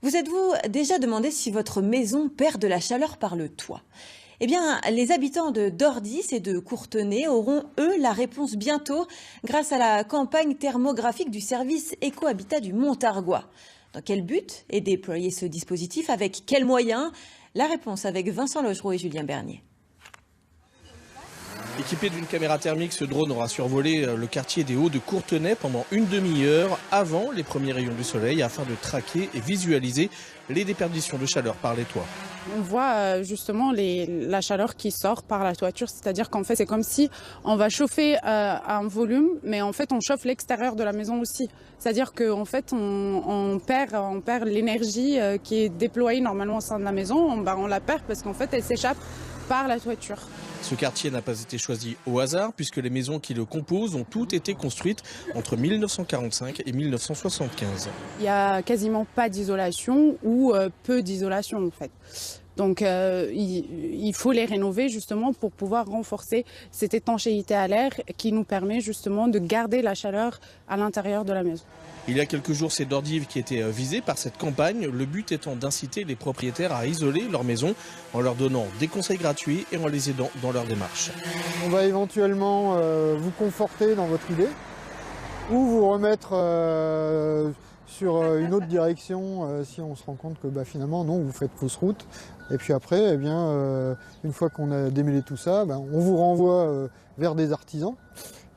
Vous êtes-vous déjà demandé si votre maison perd de la chaleur par le toit? Eh bien, les habitants de Dordis et de Courtenay auront, eux, la réponse bientôt grâce à la campagne thermographique du service Éco-Habitat du Montargois. Dans quel but est déployé ce dispositif? Avec quels moyens? La réponse avec Vincent Logereau et Julien Bernier. Équipé d'une caméra thermique, ce drone aura survolé le quartier des Hauts de Courtenay pendant une demi-heure avant les premiers rayons du soleil afin de traquer et visualiser les déperditions de chaleur par les toits. On voit justement la chaleur qui sort par la toiture, c'est-à-dire qu'en fait c'est comme si on va chauffer un volume, mais en fait on chauffe l'extérieur de la maison aussi. C'est-à-dire qu'en fait on perd l'énergie qui est déployée normalement au sein de la maison, on la perd parce qu'en fait elle s'échappe par la toiture. Ce quartier n'a pas été choisi au hasard puisque les maisons qui le composent ont toutes été construites entre 1945 et 1975. Il n'y a quasiment pas d'isolation ou peu d'isolation en fait. Donc il faut les rénover justement pour pouvoir renforcer cette étanchéité à l'air qui nous permet justement de garder la chaleur à l'intérieur de la maison. Il y a quelques jours, c'est Dordives qui était visé par cette campagne, le but étant d'inciter les propriétaires à isoler leur maison en leur donnant des conseils gratuits et en les aidant dans leur démarche. On va éventuellement vous conforter dans votre idée ou vous remettre sur une autre direction si on se rend compte que finalement non, vous faites fausse route. Et puis après, une fois qu'on a démêlé tout ça, on vous renvoie vers des artisans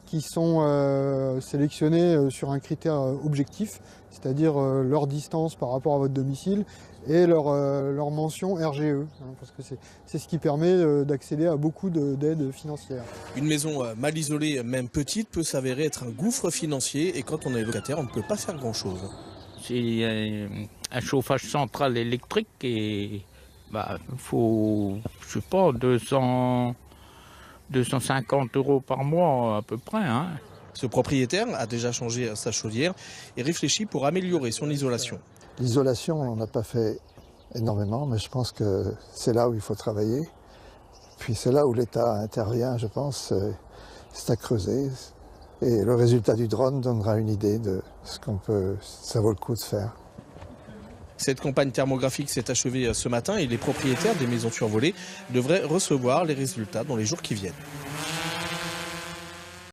qui sont sélectionnés sur un critère objectif, c'est-à-dire leur distance par rapport à votre domicile et leur mention RGE, parce que c'est ce qui permet d'accéder à beaucoup d'aides financières. Une maison mal isolée, même petite, peut s'avérer être un gouffre financier et quand on est locataire, on ne peut pas faire grand-chose. C'est un chauffage central électrique et faut, je sais pas, 250 € par mois à peu près. Ce propriétaire a déjà changé sa chaudière et réfléchit pour améliorer son isolation. L'isolation, on n'a pas fait énormément, mais je pense que c'est là où il faut travailler. Puis c'est là où l'État intervient, je pense, c'est à creuser. Et le résultat du drone donnera une idée de ce ça vaut le coup de faire. Cette campagne thermographique s'est achevée ce matin et les propriétaires des maisons survolées devraient recevoir les résultats dans les jours qui viennent.